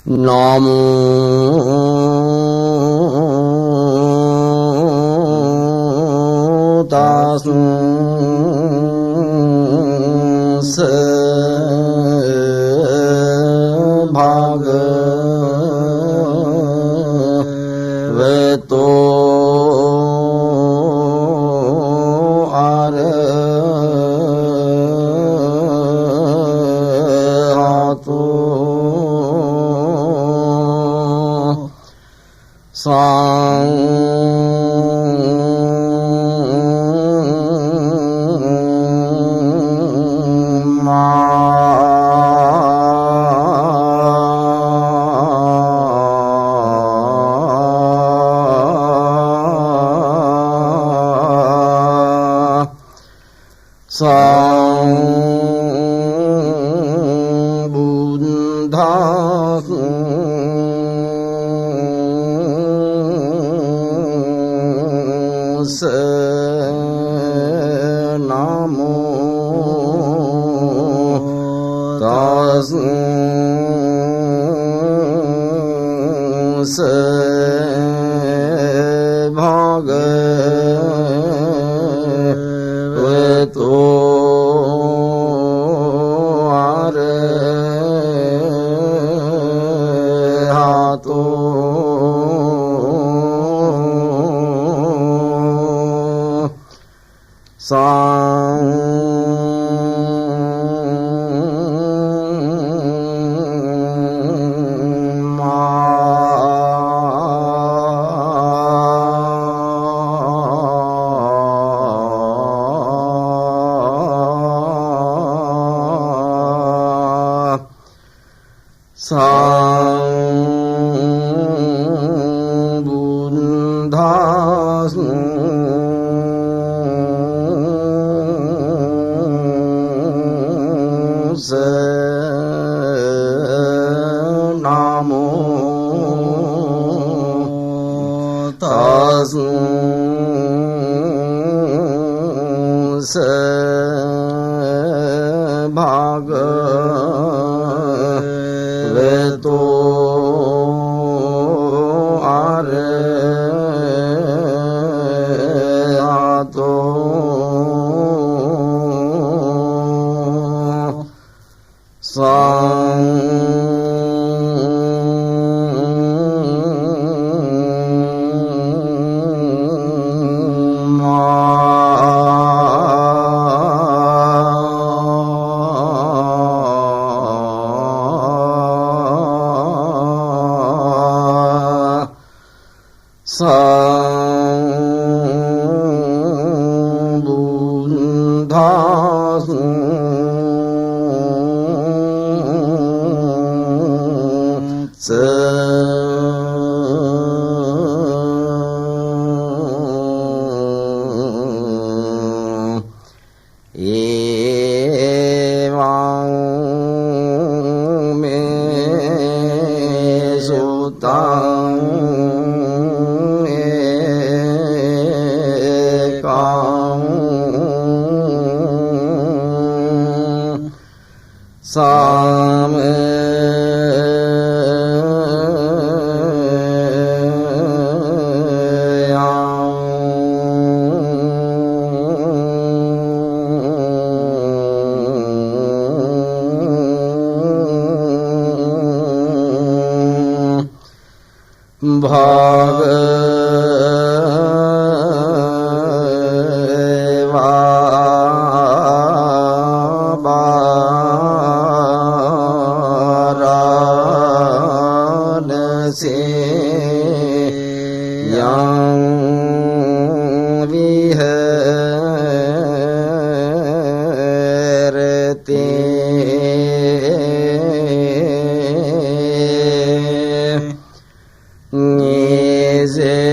Namo tassa bhagavato arahato Namo tassa bhagavato arahato Namo tassa bhagavato arahato Nise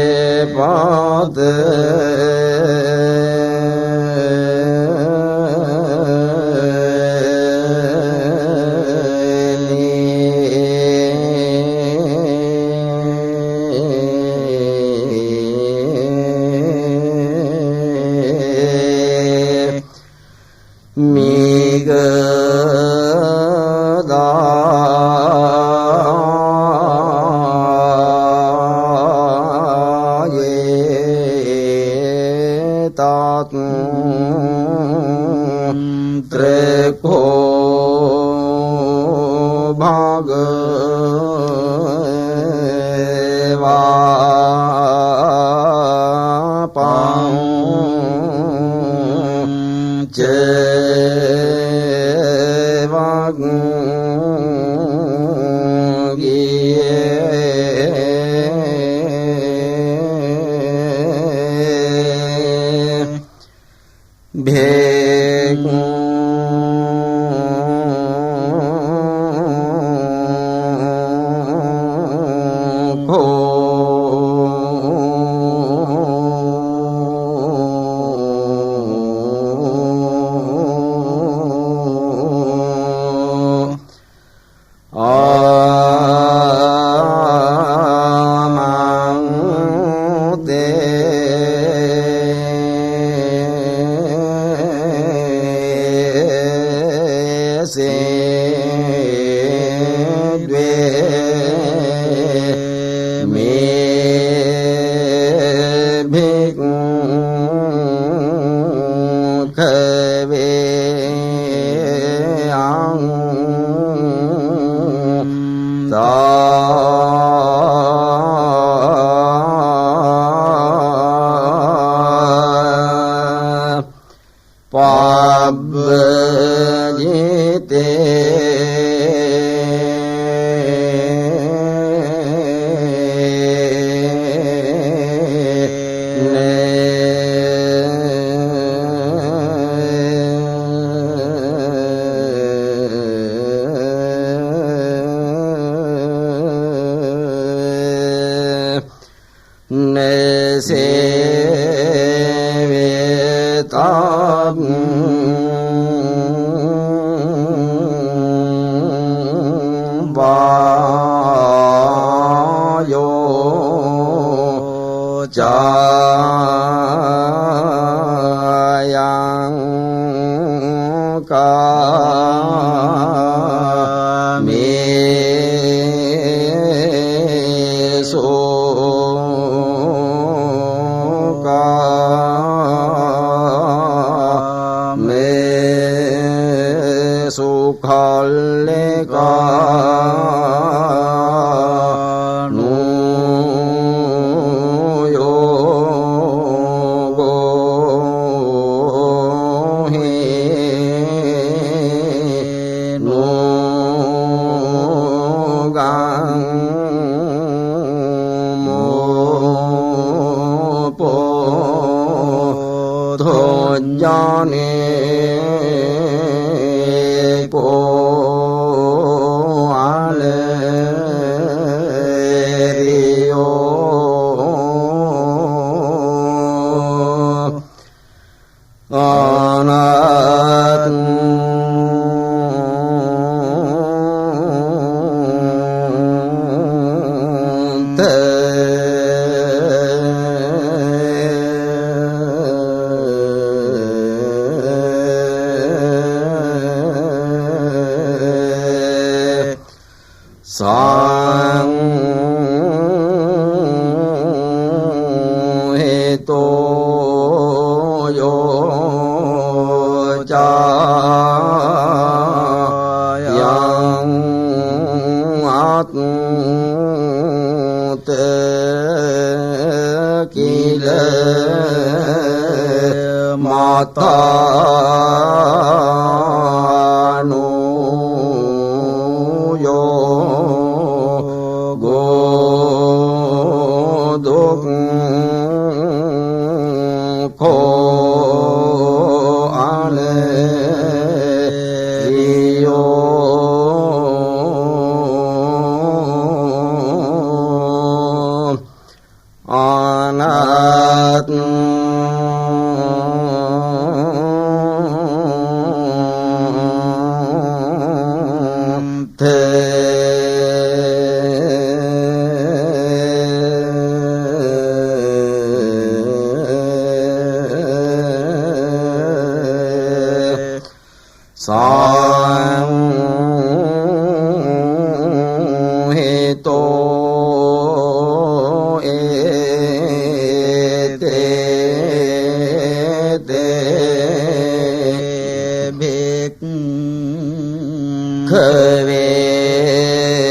khởi về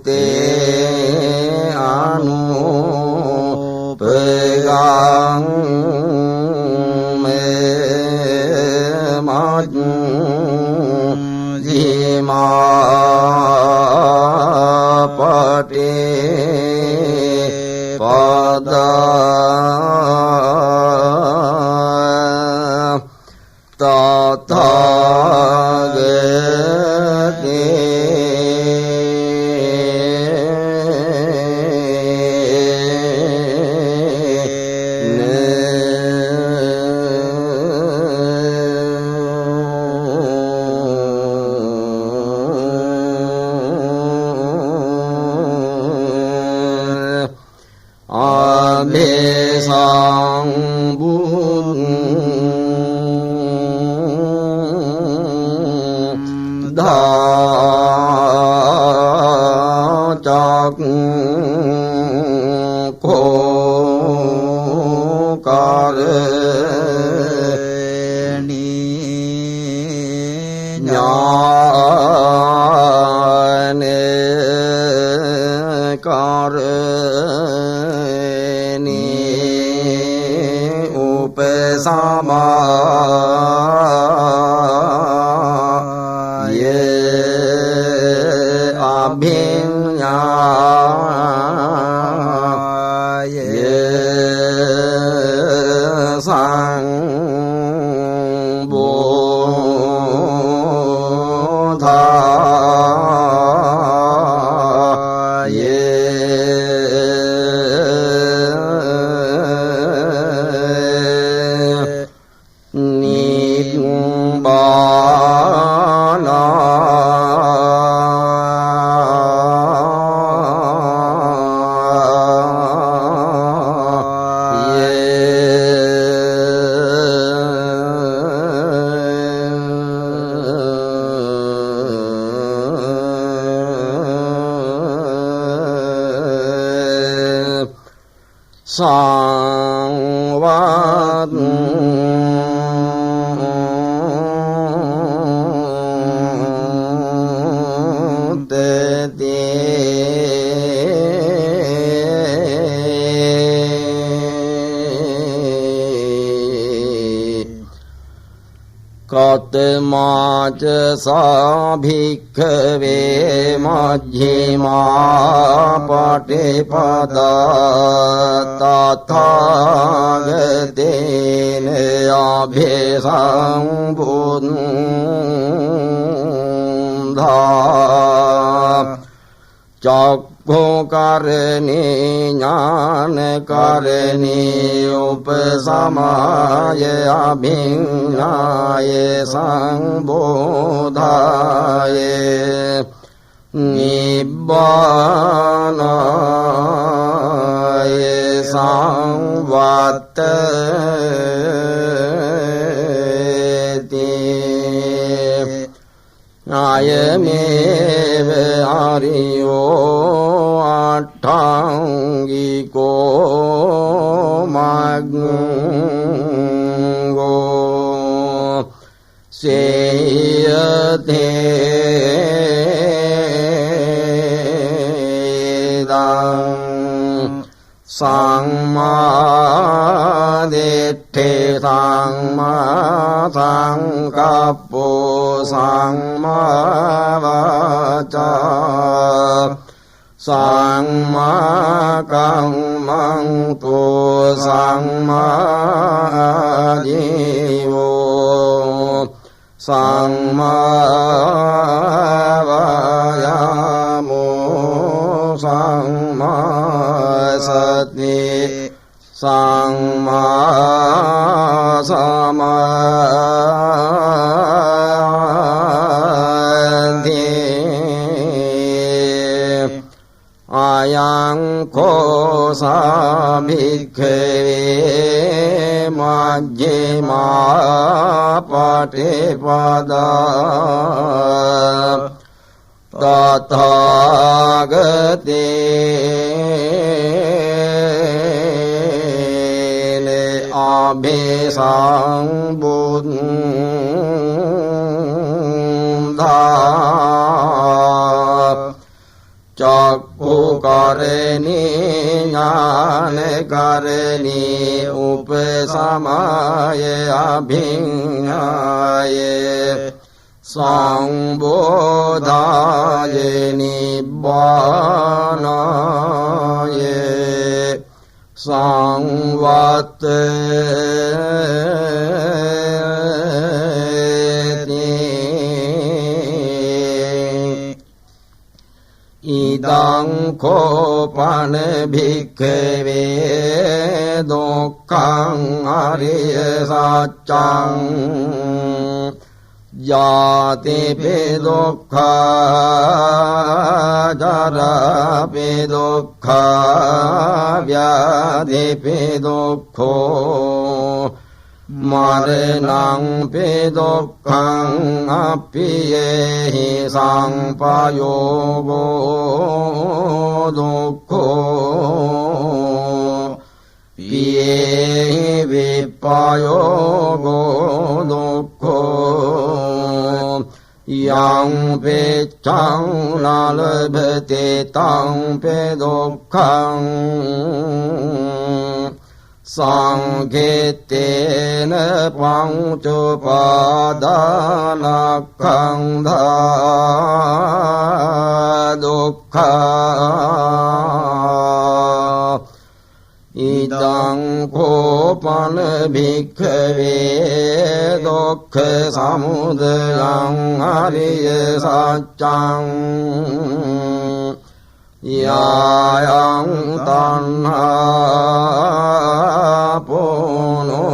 te anu pegang me maju jima pate pada कतमाच सा भिक्खवे मध्यमा पटिपदा तथागतेन अभिसम्बुधा चक्षुकरणे ज्ञानकरणे उपसमाय अभिज्ञाय संबोधाय निब्बानाय संवर्तते आयमेव आर्यो अट्ठांगिको मार्गो सेयते संमादिट्ठे संकप्पो संवाचा संकम्मन्तो संजीवो संवायामो संसति समाधि आयं को सा भिक्खवे मध्यमा पटिपदा तथागतेन नाभिसंबुधा चक्षुकरणी ज्ञानकरणी उपसमय अभिज्ञाय संबोधाय निब्बानाय इदं खोपन भिक्खवे दुःखं अरिय सत्यं जातिपि दुःखा जरापि दुःखा व्याधिपि दुःखो मरणंपि दुःखं अप्येहि संपयोगो दुःखो पियेहि विपयोगो दुःखो यं पेच्छं न लभते तं पे दुःखं संकेतेन पञ्चोपादानखं दुःखा इदं खोपन भिक्खवे दुःख समुदयं अरिय सत्यं यायं तन्हा पुनो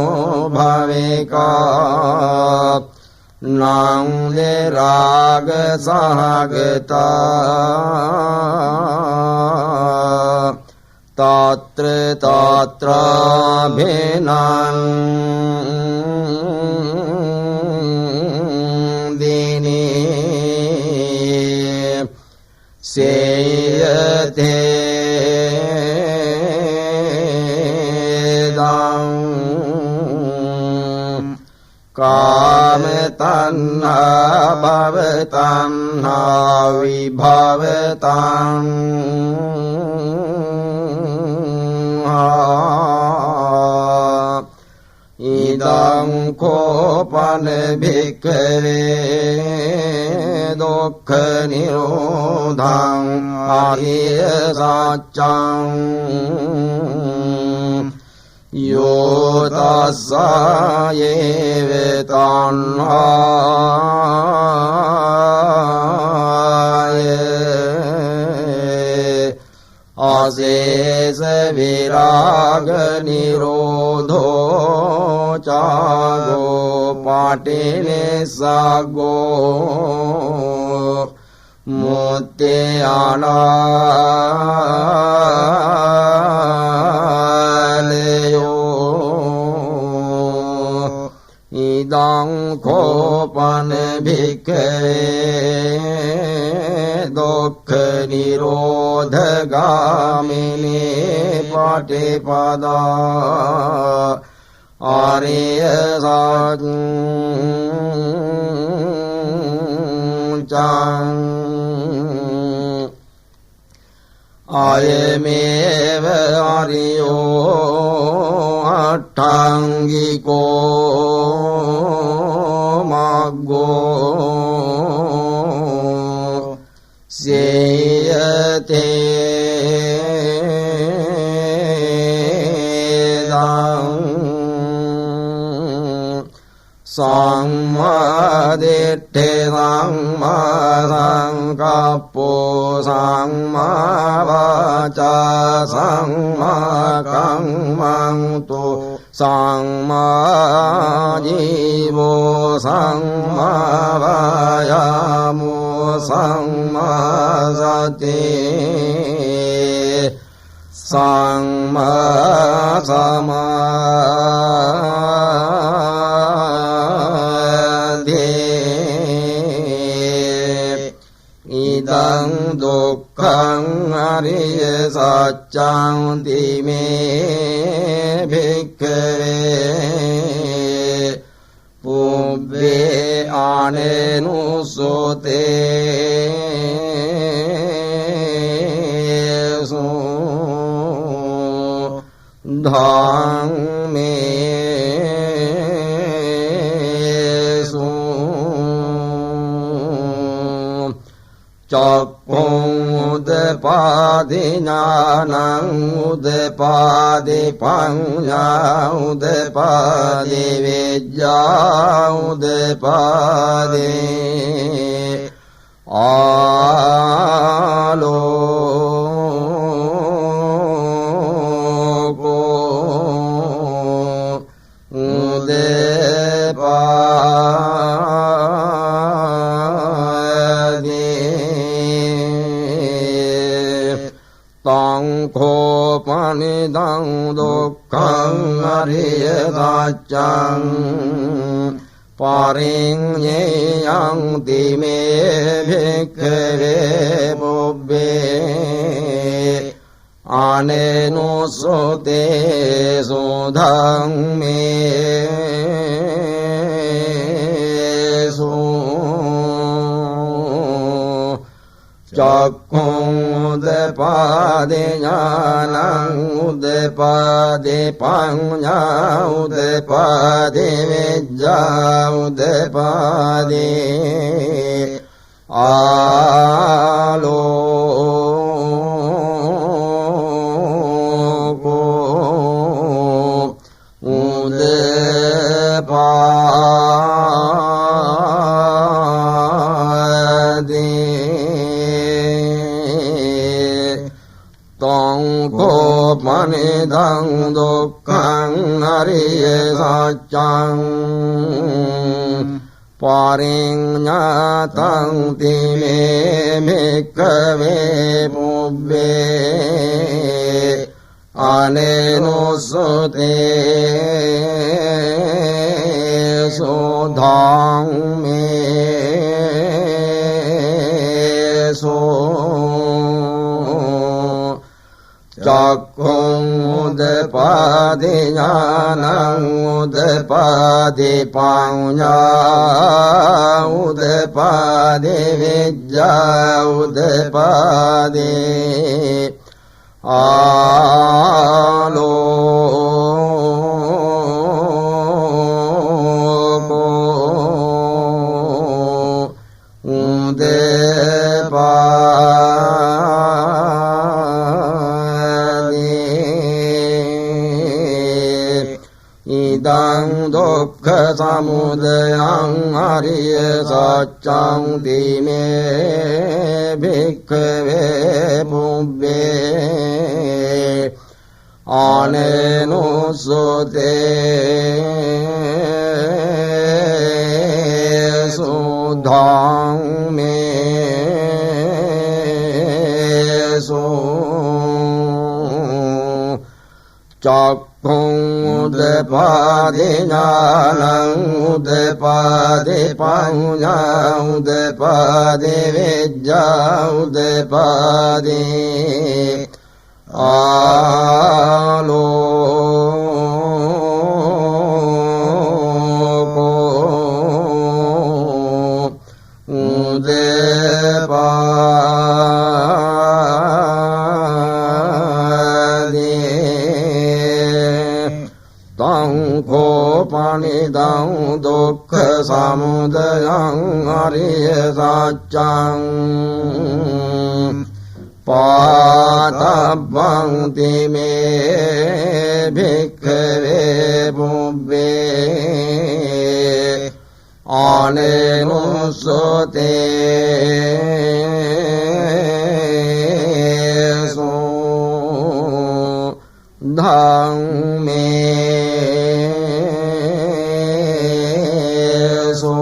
भवेका नांदे राग सहगता तत्र तत्र भिन्नं दिने सेयते काम तन्हा भव तन्हा विभव इदं खोपन भिक्खवे दुःख निरोधं अरिय सत्यं यो तस्यैव तन्हाय अशेष विराग निरोधो चागो पाटिने सागो मुत्यानालयो इदं खोपन भिक्खवे दुःख निरोधगामिनी पाटिपदा आर्य सच्चं अयमेव आर्यो अष्टांगिको मार्गो सेयते संमदिट्ठे संमसंकप्पो संमवाचा संमकर्मन्तु संमजीवो संमवायामो संमसते ඉදං දුක්ඛං අරිය සත්‍යං තිමේ භික්ඛවේ පුබ්බේ ආනේනුසෝතේසු ධම්මේසු චක්ඛුං උදපාදි ඥානං උදපාදි පඤ්ඤා උදපාදි විද්‍යා උදපාදි ආලෝකෝ පනිදං දුක්ඛං අරිය සත්‍යං පරිඤ්ඤයං තිමේ භික්ඛවේ පුබ්බේ ආනේනුසෝතේසු ධම්මේසු චක්ඛුං උදපාදි ඥානං උදපාදි පඤ්ඤා උදපාදි විද්‍යා උදපාදි ආලෝකෝ උදපාදි පනිදං දුක්ඛං අරිය සත්‍යං පරිඤ්ඤාතං තිමේ භික්ඛවේ පුබ්බේ ආනේනුසෝතේසු ධම්මේසු චක්ඛුං උදපාදි ඥානං උදපාදි පඤ්ඤා උදපාදි විද්‍යා උදපාදි ආලෝකෝ ඉදං දුක්ඛ සමුදයං අරිය සත්‍යං තිමේ භික්ඛවේ පුබ්බේ ආනේනුසෝතේසු ධම්මේසු චක්ඛුං උදපාදි ඥානං උදපාදි පඤ්ඤා උදපාදි විද්‍යා උදපාදි ආලෝකෝ උදපාදි තං කෝපනිදං දුක්ඛ සමුදයං අරිය සත්‍යං පාතබ්බං තිමේ භික්ඛවේ පුබ්බේ ආනේනුසෝතේසු ධම්මේසු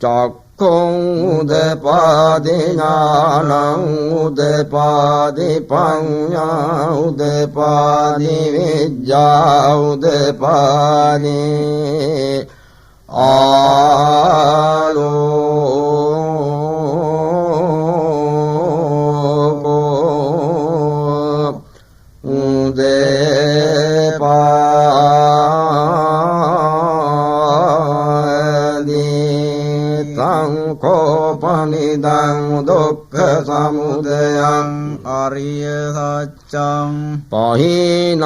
චක්ඛුං උදපාදි ඥානං උදපාදි පඤ්ඤා උදපාදි විද්‍යා උදපාදි ආලෝකෝ නිරෝධං දුක්ඛ සමුදයං අරිය සත්‍යං පහිනං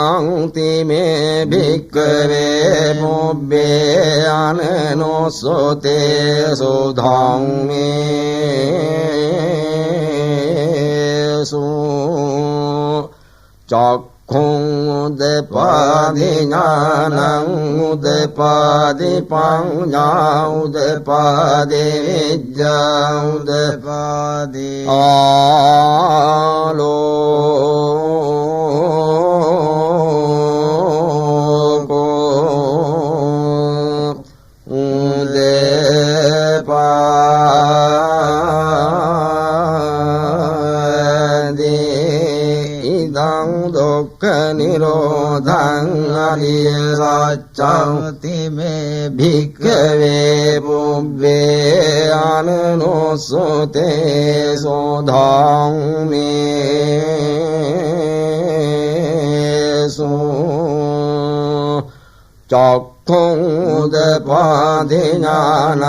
තිමේ භික්ඛවේ මොබ්බේ අනනෝසෝතේ සෝධම්මේසු චක්ඛුං උදපාදි ඥානං උදපාදි පඤ්ඤා උදපාදි විද්‍යා උදපාදි ආලෝකෝ උදපාදි ඉදං දුක්ඛ නිරෝධං අරිය සත්‍යං තිමේ භික්ඛවේ පුබ්බේ අනනෝසෝතේ සෝධම්මේසු චක්ඛුං උදපාදි ඥානං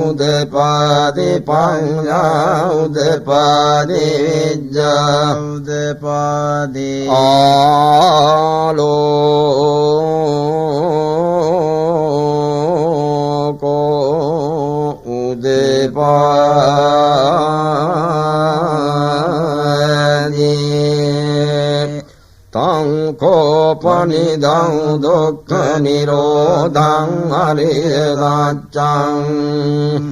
උදපාදි පඤ්ඤා උදපාදි විද්‍යා උදපාදි ආලෝකෝ උදපාදි තං කෝපනිදං දුක්ඛ නිරෝධං අරිය සත්‍යං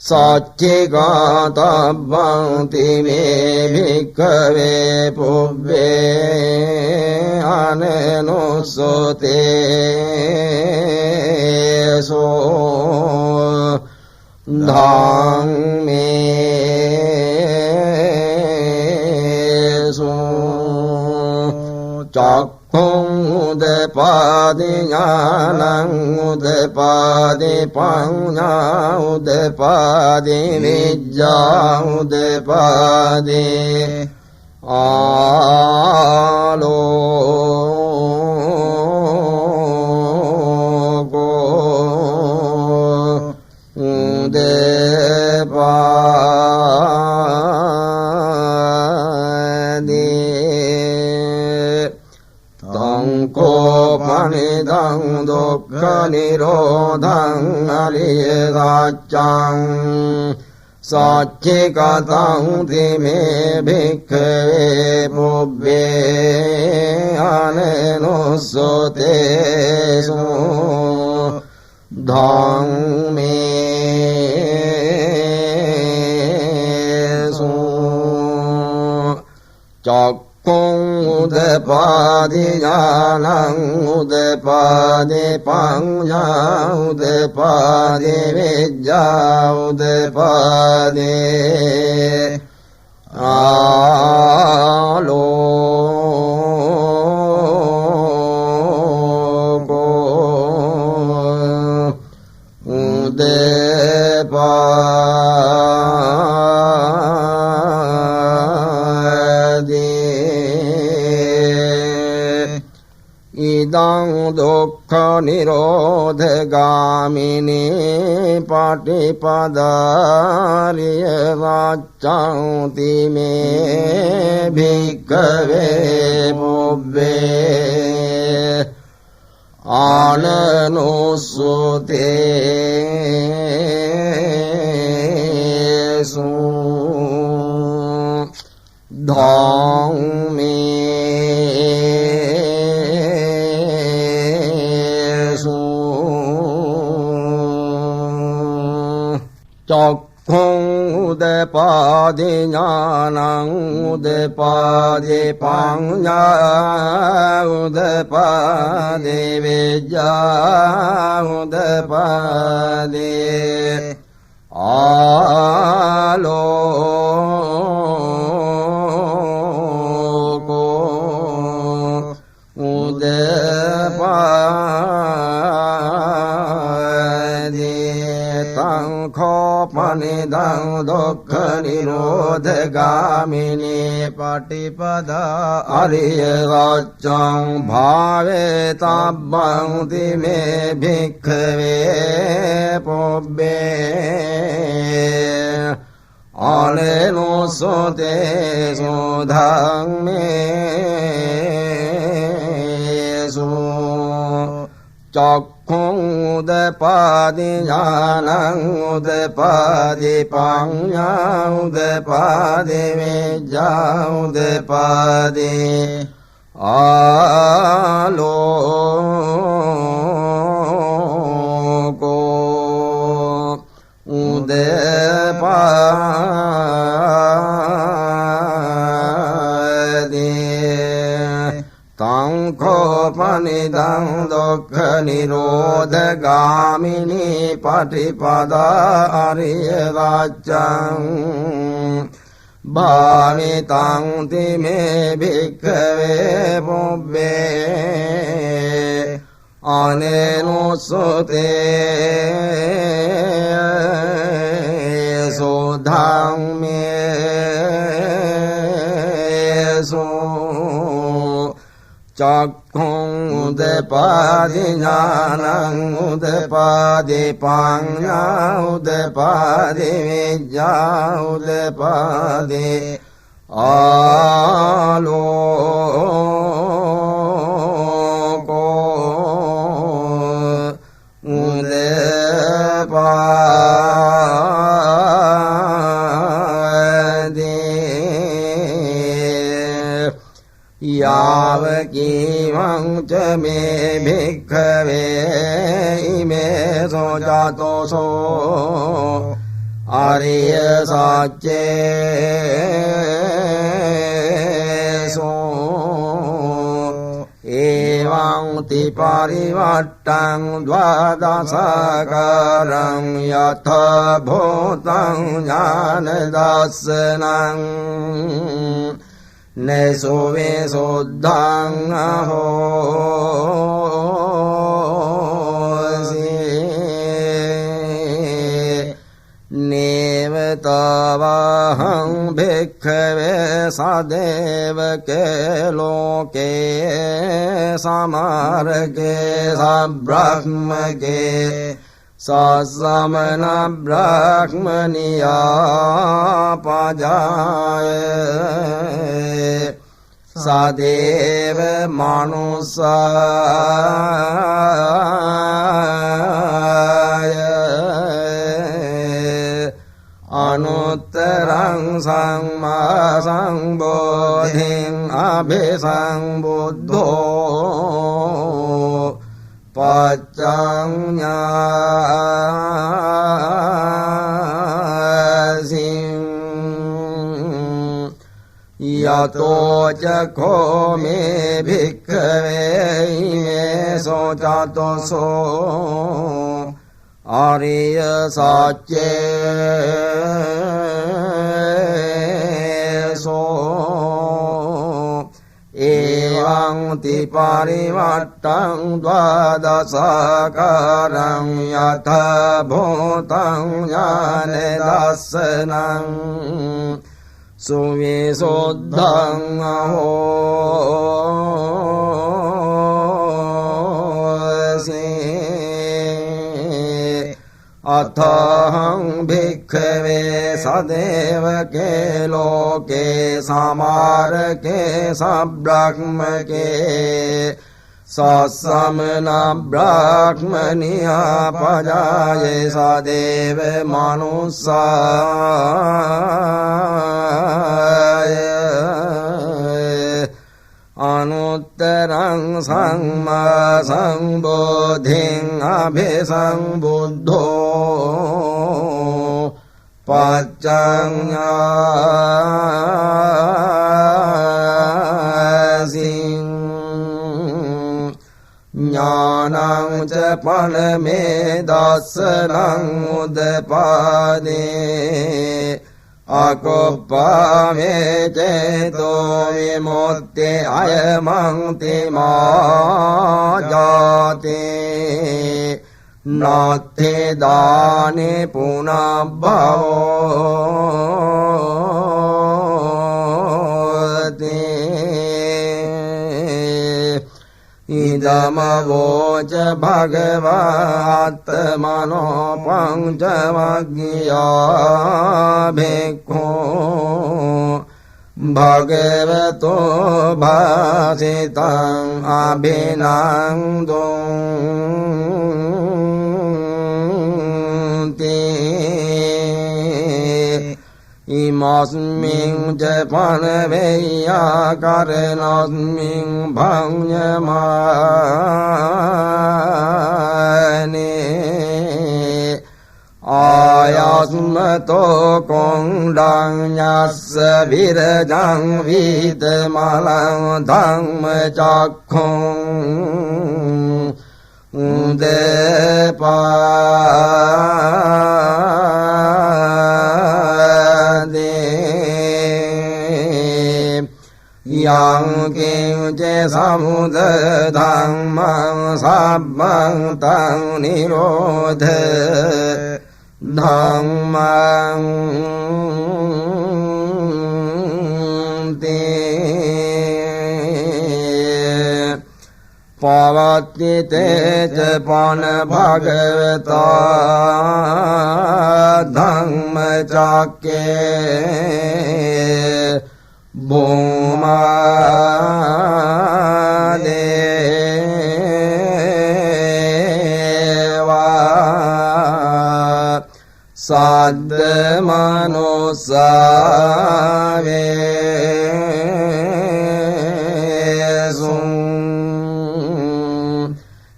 සච්චිකාතබ්බං තිමේ භික්ඛවේ පුබ්බේ අනනෝසෝතේ සෝ ධම්මේසු චක්ඛුං උදපාදි ඥානං උදපාදි පඤ්ඤා උදපාදි විද්‍යා උදපාදි ආලෝකෝ උදපාදි කෝපනිදං දුක්ඛ නිරෝධං අරිය සත්‍යං සච්චිකතං තිමේ භික්ඛවේ පුබ්බේ අනනෝසෝතේසු ධම්මේසු චක්ඛුං උදපාදි ඥානං උදපාදි පඤ්ඤා උදපාදි විද්‍යා උදපාදි ආලෝකෝ උදපාදි ඉදං දුක්ඛ නිරෝධගාමිනී පටිපදාරිය වච්ඡං තිමේ භික්ඛවේ පුබ්බේ ආනනෝසෝතේසු ධම්මේසු චක්ඛුං උදපාදි ඥානං උදපාදි පඤ්ඤා උදපාදි විද්‍යා උදපාදි ආලෝකෝ උදපාදි තං කෝපනිදං දුක්ඛ නිරෝධගාමිනී පටිපදා අරිය සත්‍යං භාවේ තබ්බං තිමේ භික්ඛවේ පුබ්බේ අනනුසුතේසු ධම්මේසු චක්ඛුං උදපාදි ඥානං උදපාදි පඤ්ඤා උදපාදි විඤ්ඤා උදපාදි ආලෝකෝ උදපාදි තං කෝපනිදං දුක්ඛ නිරෝධගාමිනී පටිපදා අරිය වච්ඡං භාවිතං තිමේ භික්ඛවේ පුබ්බේ අනනුසුතේසු ධම්මේසු චක්ඛුං උදපාදි ඥානං උදපාදි පඤ්ඤා උදපාදි විඤ්ඤා උදපාදි ආලෝකෝ උදපාදි යාව කීවං ච මේ භික්ඛවේ ඉමේ සෝජාතෝසෝ ආරිය සච්චේසෝ එවං ති පරිවට්ටං ද්වාදසකරං යත භූතං ඥාන දස්සනං නේසෝ වේසොද්ධං අහෝසි නේවතවහං භික්ඛවේ සදේවකේ ලෝකේ සමාරකේ සබ්‍රහ්මකේ සසමන බ්‍රහ්මනියා පජාය සදේව මනුසාය අනුත්තරං සම්මා සම්බෝධින් අභිසම්බුද්ධෝ පච්චඤ්ඤාසින් යතෝ චඛෝ මේ භික්ඛවේ ඉමේ සෝචාතෝසෝ ආරිය සච්චේසෝ එවං ති පරිවට්ටං ද්වාදසකරං යත භූතං ඥාන දස්සනං සුවිසුද්ධං අහෝසි අතහං භික්ඛවේ සදේවකේ ලෝකේ සමාරකේ සබ්‍රහ්මකේ සසමන බ්‍රහ්මනියා පජායේ සදේව මනුසාය අනුත්තරං සම්මා සම්බෝධින් අභිසම්බුද්ධෝ පච්චඤ්ඤාසින් ඥානං ච පනමේ දස්සනං උදපාදේ අකෝපාමේ චේතෝ විමුක්ති අයමන්ති මාජාතේ නත්ථි දානේ පුනබ්බවෝති ධමවෝච භගවාත්තමනෝ පංචමග්ගියා භික්ඛෝ භගවතෝ භාසිතං අභිනන්දුන්ති ඉමස්මින් ච පනවෙය්‍යා කරණස්මින් භඤ්ඤමානේ ආයස්මතෝ කොණ්ඩං යස්ස විරජං විතමලං ධම්මචක්ඛුං යං කිංච සමුද ධම්මං සබ්බං තං නිරෝධ ධම්මං තේ පවත්ති තේච පන භගවතා ධම්මචක්කේ භූමාදේවා සද්ද මනුස්සාවේසුං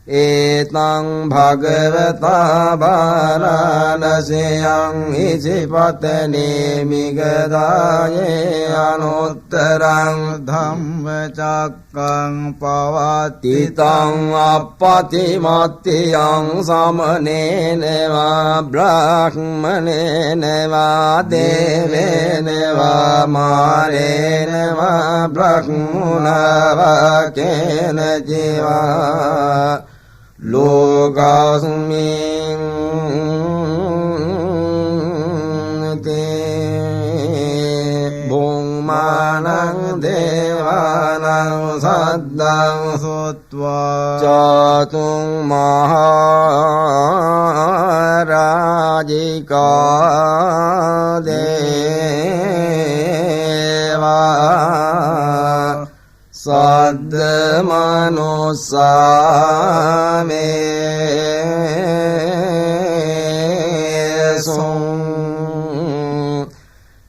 ඒතං භගවතා බාරාණසයං ඉසිපතනේ මිගදායේ අනුත්තරං ධම්මචක්කං පවති තං අප්පතිමත්තියං සමනේනවා බ්‍රාහ්මනේනවා දේවේනවා මාරේනවා බ්‍රහ්මුණවා කේන ජීවා ලෝකස්මින් තේ භූමානං දේවානං සද්දං සොත්වා චතුං මහරජිකා දේවා සද්ද මනුස්සාවේසුං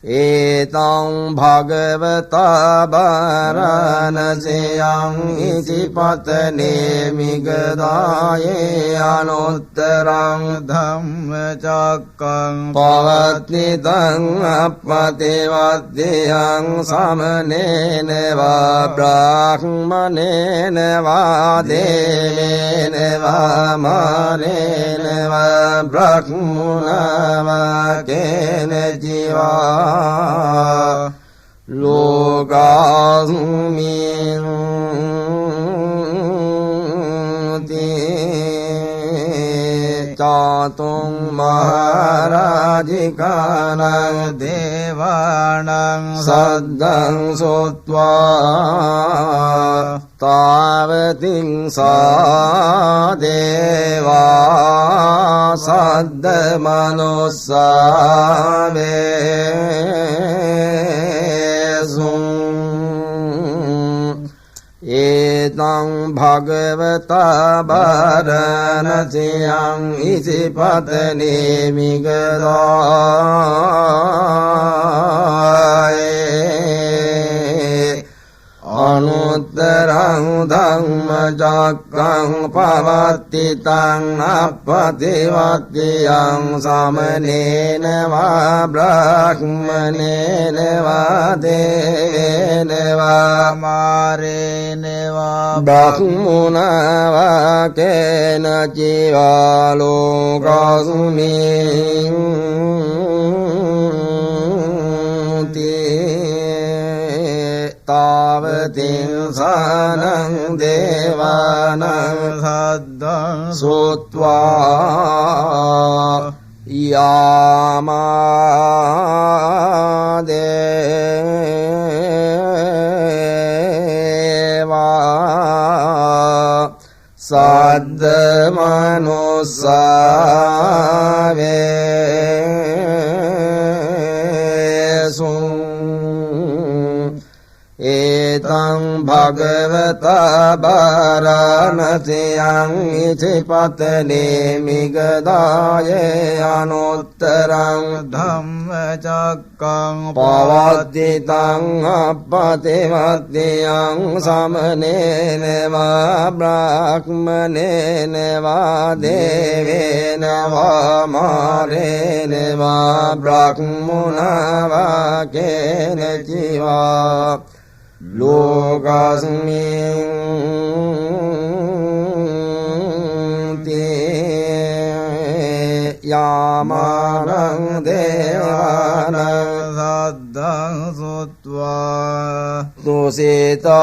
ඒතං භගවතා බාරාණසයං ඉසිපතනේ මිගදායේ අනුත්තරං ධම්මචක්කං පවත්ති තං අප්පතිවත්තියං සමනේනවා බ්‍රාහ්මනේනවා දේවේනවා මාරේනවා බ්‍රහ්මුණවා කේන ජීවා ලෝකස්මින් චතුං මහරජිකානං දේවානං සද්දං සොත්වා තාවතිං සා දේවා සද්ද මනුස්සාවේසුං ඒතං භගවතා බාරාණසයං ඉසිපතනේ මිගදායේ අනුත්තරං ධම්මචක්ඛං පවත්ති තං අප්පතිවත්තියං සමනේනවා බ්‍රාහ්මනේනවා දේවේනවා මාරේනවා බ්‍රහ්මුණවා කේන ජීවා ලෝකස්මින් තාවතිං සානං දේවානං සද්දං සොත්වා යාමාදේවා සද්ද මනුස්සාවේසුං ඒතං භගවතා බාරාණසියං ඉතිපතනේ මිගදායේ අනුත්තරං ධම්මචක්කං පවද්දිතං අප්පතිවද්දියං සමනේන වා බ්‍රාහ්මනේන වා දේවේන වා මාරේන වා බ්‍රාහ්මුණා වා කේන ජීවා ලෝකස්මින් තේ යාමානං දේවානං සද්දං සුත්වා තුසිතා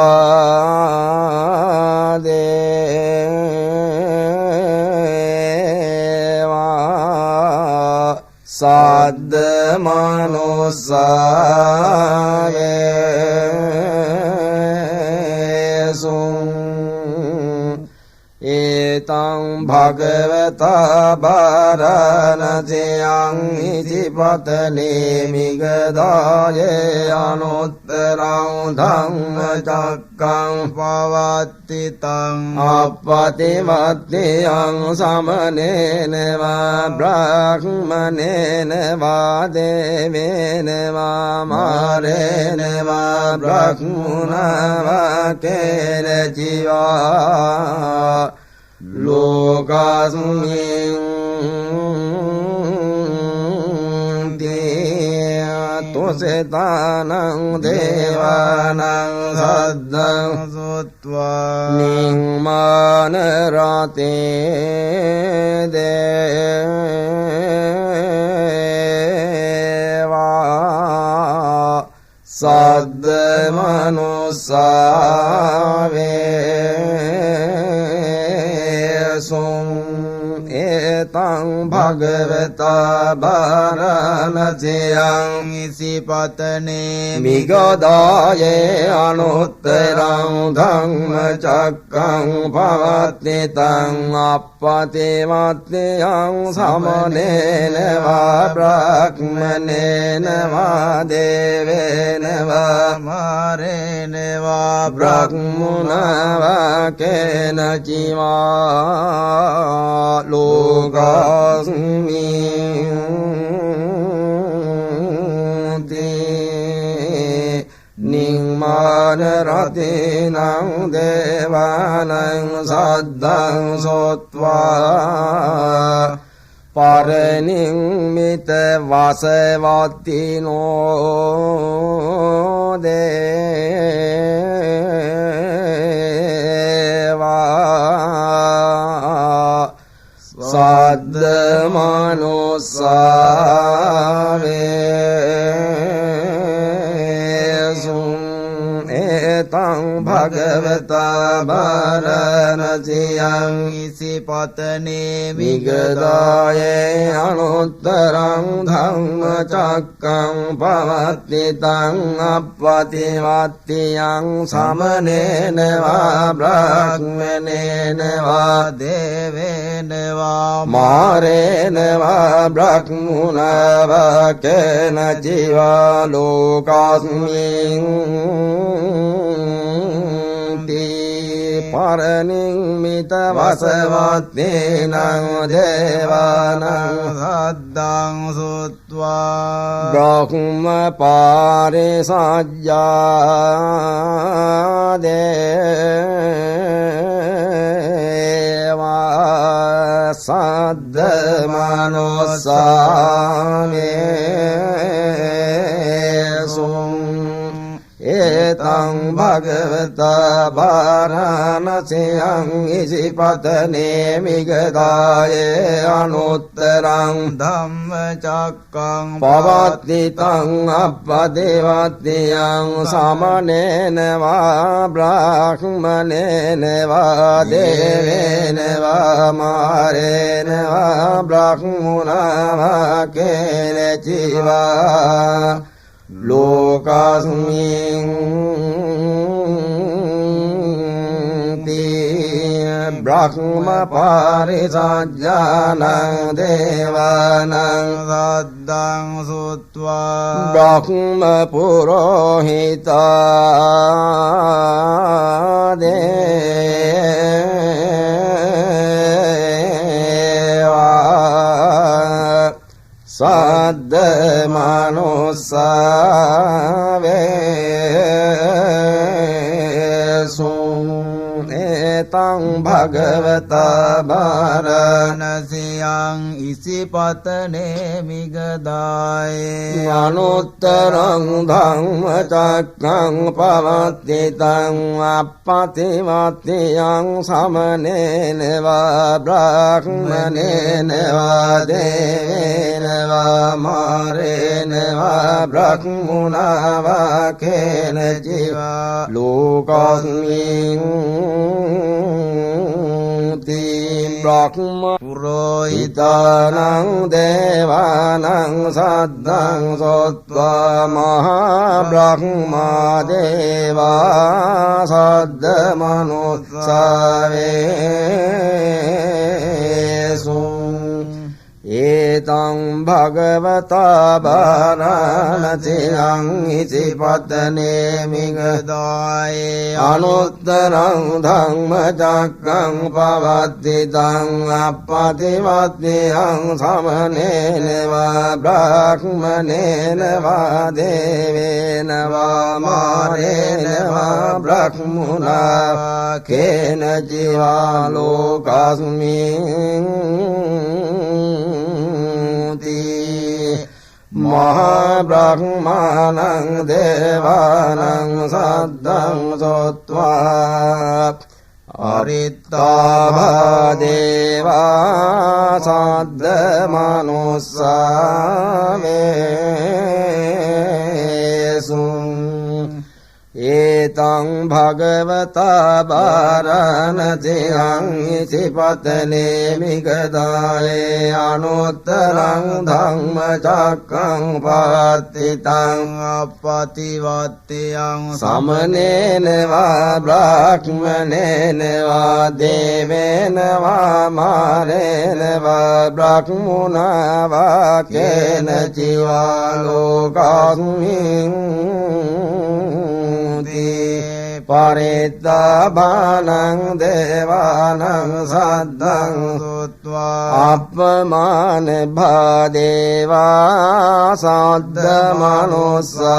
දේවා සද්ද මනුස්සාවේසුං ඒතං භගවතා බාරාණසියං ඉතිපතනේ මිගදායේ අනුත්තරං ධම්මචක්කං පවත්තිතං අප්පතිමත්තියං සමනේන වා බ්‍රාහ්මනේන වා දේවේන වා මාරේන වා බ්‍රාහ්මුණා වා කේන ජීවා ලෝකස්මින් තේ තුසිතානං දේවානං සද්දං සුත්වා නිම්මාන රතේ දේවා සද්ද මනුස්සාවේසුං ඒතං භගවතා බාරාණසියං ඉසිපතනේ මිගදායේ අනුත්තරං ධම්මචක්කං පවත්තිතං අප්පතිමත්තියං සමනේන වා බ්‍රාහ්මනේන වා දේවේන වා මාරේන වා බ්‍රාහ්මුණා වා කේන ජීවා ලෝකස්මින් තේ නිම්මාන රතේනං දේවානං සද්දං සොත්වා පරනිම්මිත වසවත්තිනෝ දේවා සද්ද මනුස්සාවේසුං ඒතං භගවතා බාරාණසියං ඉසිපතනේ මිගදායේ අනුත්තරං ධම්මචක්කං පවත්තිතං අප්පතිවත්තියං සමනේන වා බ්‍රාහ්මනේන වා දේවේන වා මාරේන වා බ්‍රාහ්මුණා වා කේන ජීවා ලෝකස්මින් තේ පරනිම්මිත වසවත්තේනං දේවානං සද්දං සුත්වා බ්‍රහ්ම පාරිසජ්ජා දේවා සද්ද මනුස්සාවේසුං ඒතං භගවතා බාරාණසියං ඉසිපතනේ මිගදායේ අනුත්තරං ධම්මචක්කං පවත්තිතං අප්පතිවත්තියං සමනේන වා බ්‍රාහ්මනේන වා දේවේන වා මාරේන වා බ්‍රාහ්මුණා වා කේන ජීවා ලෝකස්මින් තේ බ්‍රහ්ම පාරිසජ්ජානං දේවානං සද්දං සුත්වා බ්‍රහ්ම පුරෝහිතා දේවා සද්ද මනුස්සාවේසුං ඒතං භගවතා වාරණසියං ඉසිපතනේ මිගදායේ අනුත්තරං ධම්මචක්ඛං පවත්තිතං අප්පතිවත්තියං සමනේන වා බ්‍රාහ්මනේන වා දේවේන වා මාරේන වා බ්‍රහ්මුණා වා කේන ජීවා ලෝකස්මින් බ්‍රහ්ම පුරෝහිතානං දේවානං සද්දං සොත්වා මහා බ්‍රහ්මා දේවා සද්ද මනුස්සාවේසුං ඒතං භගවතා වාරණසියං ඉසිපතනේ මිගදායේ අනුත්තරං ධම්මචක්ඛං පවත්තිතං අප්පතිවත්තියං සමනේන වා බ්‍රාහ්මනේන වා දේවේන වා මාරේන වා බ්‍රහ්මුණා කේන ජීවා ලෝකස්මින් මහා බ්‍රහ්මාණං දේවානං සද්දං සොත්වා අරිත්තාභා දේවා සද්ද මනුස්සාවේසුං ඒතං භගවතා වාරණසියං ඉසිපතනේ මිගදායේ අනුත්තරං ධම්මචක්ඛං පවත්තිතං අප්පතිවත්තියං සමනේන වා බ්‍රාහ්මනේන වා දේවේන වා මාරේන වා බ්‍රහ්මුණා වා කේන ජීවා ලෝකස්මින් පරිත්තාභානං දේවානං සද්දං සුත්වා අප්පමාන භාදේවා සද්ද මනුස්සාවේසුං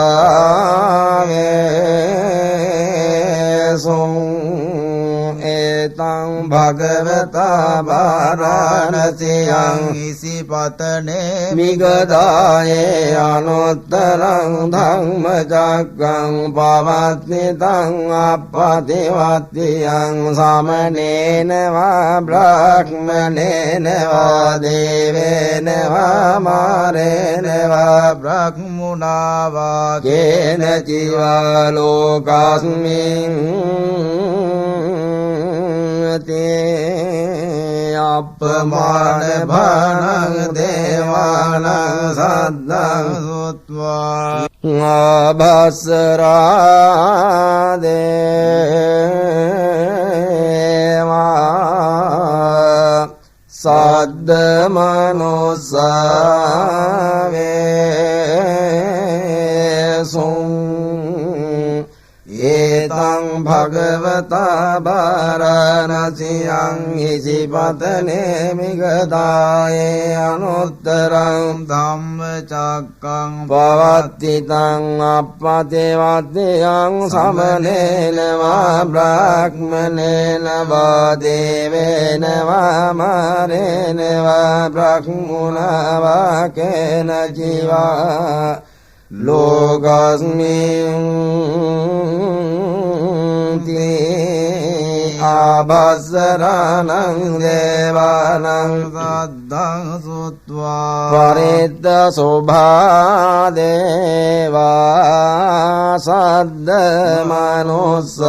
ඒතං භගවතා වාරණසියං ඉසිපතනේ මිගදායේ අනුත්තරං ධම්මචක්ඛං පවත්තිතං අප්පතිවත්තියං සමනේන වා බ්‍රාහ්මනේන වා දේවේන වා මාරේන වා බ්‍රහ්මුණා වා කේන ජීවා ලෝකස්මින් අප්පමාන භානං දේවානං සද්දං සුත්වා ආභස්සරා දේවා සද්ද මනුස්සාවේසුං ඒතං භගවතා වාරණසියං ඉසිපතනේ මිගදායේ අනුත්තරං ධම්මචක්ඛං පවත්තිතං අප්පතිවත්තියං සමනේන වා බ්‍රාහ්මනේන වා දේවේන වා මාරේන වා බ්‍රහ්මුණා වා කේන ජීවා ලෝකස්මින් ආභස්සරාණං දේවානං සද්දං සුත්වා පරිත්ත සෝභා දේවා සද්ද මනුස්සාවේසුං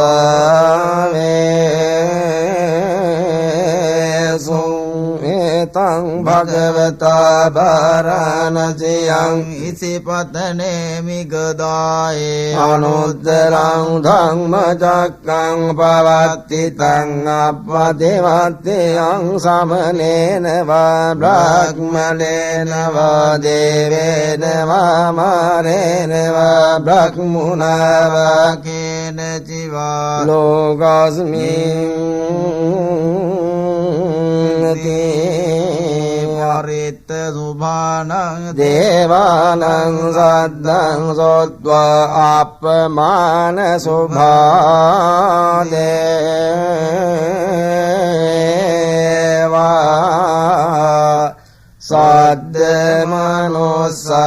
තං භගවතා භාරාණසියං ඉසිපතනේ මිගදායේ අනුත්තරං ධම්මචක්ඛං පවත්ති තං අප්පතිවත්තියං සමනේන වා බ්‍රහ්මණේන වා දේවේන වා මාරේන වා බ්‍රහ්මුණා වා කේන චිවා ලෝකස්මින් පරිත්ත සුභානං දේවානං සද්දං සොත්වා අප්පමාන සුභා දේවා සද්ද මනුස්සාවේසුං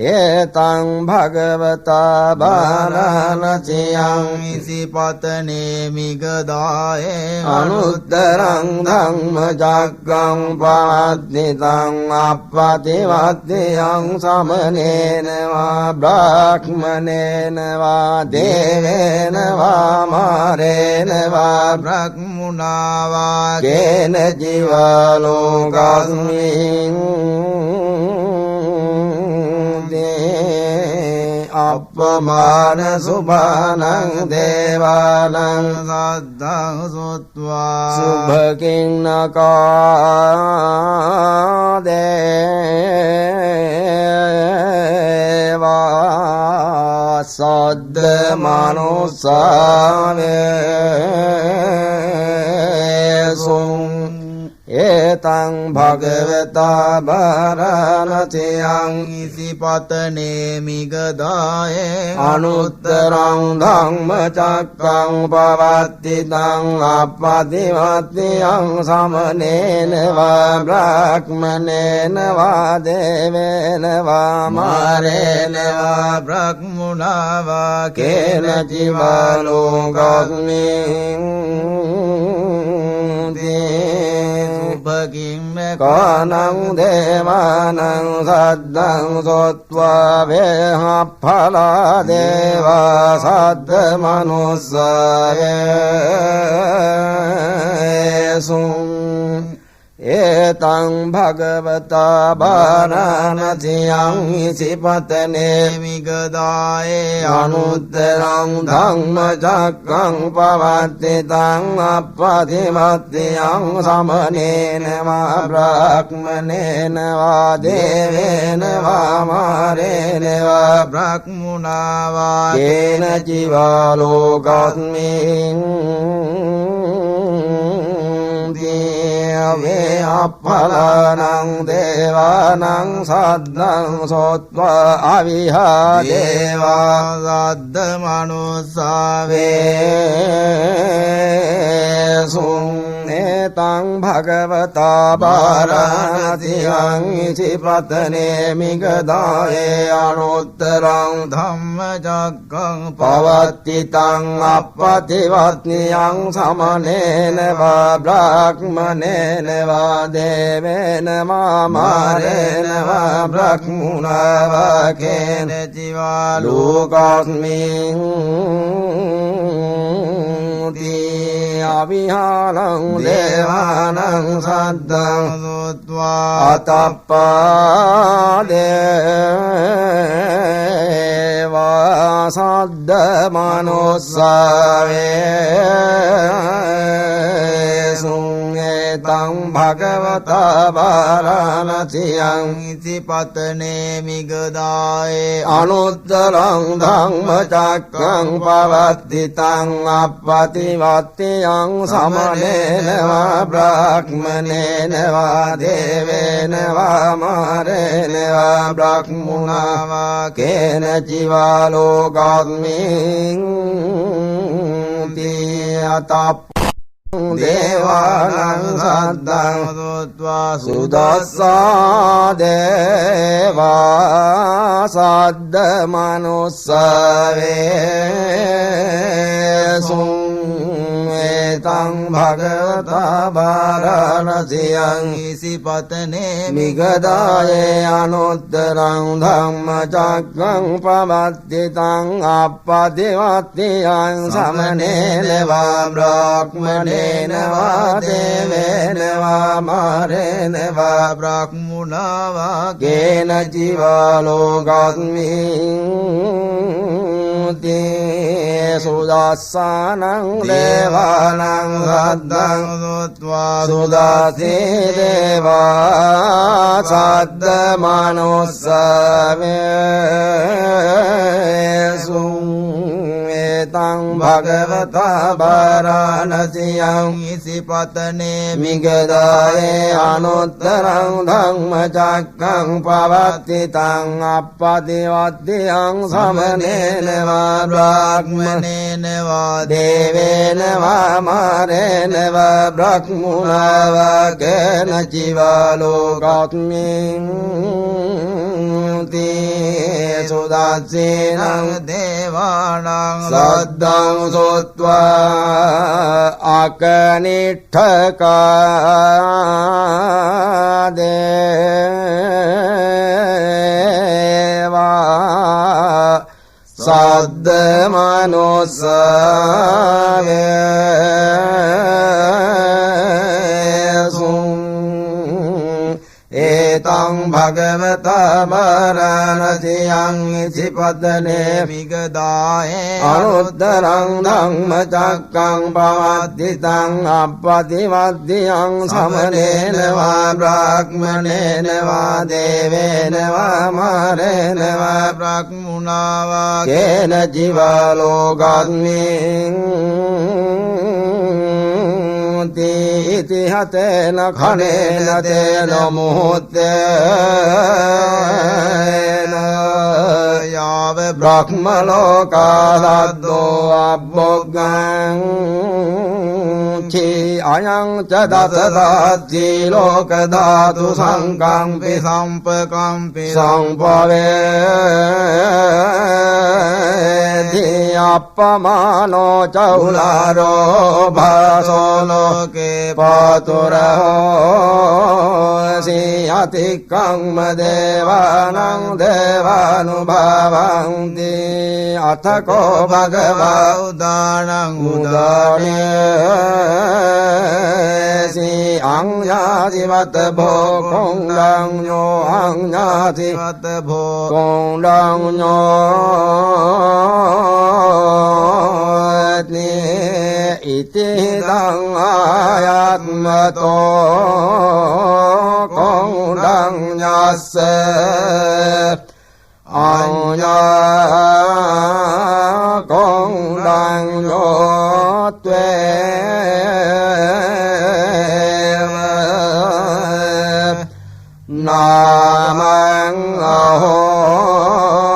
ඒතං භගවතා භාරාණසියං ඉසිපතනේ මිගදායේ අනුත්තරං ධම්මචක්ඛං පවත්ති තං අප්පතිවත්තියං සමනේන වා බ්‍රහ්මණේන වා දේවේන වා මාරේන වා බ්‍රහ්මුණා වා කේන ජීවා ලෝකස්මින් අප්පමාන සුභානං දේවානං සද්දං සොත්වා සුභකින්නකා දේවා සද්ද මනුස්සාවේසුං ඒතං භගවතා භාරාණසියං ඉසිපතනේ මිගදායේ අනුත්තරං ධම්මචක්ඛං පවත්ති තං අප්පතිවත්තියං සමනේන වා බ්‍රහ්මණේන වා දේවේන වා මාරේන වා බ්‍රහ්මුණා වා කේන චිවා ලෝකස්මින් කානං දේවානං සද්දං සොත්වා වේහප්පලා දේවා සද්ද මනුස්සාවේසුං ඒතං භගවතා භාරාණසියං ඉසිපතනේ මිගදායේ අනුත්තරං ධම්මචක්ඛං පවත්ති තං අප්පතිවත්තියං සමනේන වා බ්‍රහ්මණේන වා දේවේන වා මාරේන වා බ්‍රහ්මුණා වා කේන චිවා ලෝකස්මින් වේ අප්පලානං දේවානං සද්දං සොත්වා අවිහා දේවා සද්ද මනුස්සාවේසුං ඒතං භගවතා භාරාණසියං ඉසිපතනේ මිගදායේ අනුත්තරං ධම්මචක්ඛං පවත්ති තං අප්පතිවත්තියං සමනේන වා බ්‍රහ්මණේන වා දේවේන වා මාරේන වා බ්‍රහ්මුණා වා කේන චිවා ලෝකස්මින් අවිහාරං දේවානං සද්දං සොත්වා අතප්පා දේවා සද්ද මනුස්සාවේසුං ඒතං භගවතා භාරාණසියං ඉසිපතනේ මිගදායේ අනුත්තරං ධම්මචක්ඛං පවත්ති තං අප්පතිවත්තියං සමනේන වා බ්‍රහ්මණේන වා දේවේන වා මාරේන වා බ්‍රහ්මුණා වා කේන චිවා ලෝකස්මින් අතප්ප දේවානං සද්දං සොත්වා සුදස්සා දේවා සද්ද මනුස්සාවේසුං තං භගවතා වාරාණසියං ඉසිපතනේ මිගදායේ අනුත්තරං ධම්මචක්ඛං පවත්ති තං අප්පතිවත්තියං සමනේන වා බ්‍රාහ්මණේන වා දේවේන වා මාරේන වා බ්‍රාහ්මුණා වා කේන ජීවා ලෝකස්මින් සුදස්සානං දේවානං සද්දං සුත්වා සුදාසේ දේවා සද්ද මනුස්සවේසු තං භගවතා වාරාණසියං ඉසිපතනේ මිගදායේ අනුත්තරං ධම්මචක්ඛං පවත්ති තං අප්පතිවත්තියං සමනේන වා බ්‍රාහ්මණේන වා දේවේන වා මාරේන වා බ්‍රහ්මුණා වා කේන ජීවා ලෝකස්මින් සුදාසේනං දේවානං සද්දං සොත්වා අකනිට්ඨකා දේවා සද්ද මනුස්සවේසු ඒතං භගවතා වාරාණසියං ඉසිපතනේ මිගදායේ අනුත්තරං ධම්මචක්ඛං පවත්ති තං අප්පතිවත්තියං සමනේන වා බ්‍රාහ්මණේන වා දේවේන වා මාරේන වා බ්‍රාහ්මුණා වා කේන ජීවා ලෝකස්මින් ඉති හතේන khණේන තේන මුහුත්තේන යාව බ්‍රහ්ම ලෝකාදෝ අබ්බොග්ගං චි අයං ච දසදාති ලෝක ධාතු සංකම්පි සම්පකම්පි සංපවේති අප්පමානෝ චෞලාරෝ භාසෝ ලෝකේ පාතුරෝ සියතික්ඛං දේවානං දේවානුභාවන්ති අතකෝ භගවා උදානං උදානේසි අඤ්ඤාතිවත භෝකොංගං ඤෝ අඤ්ඤාති වත භෝ කොංගං ඤෝ ඉති දං ආයත්මතෝ කොංගං ඤස්ස අඤ්ඤා කොංගං ඤෝත්වේව නාමං අහෝසේ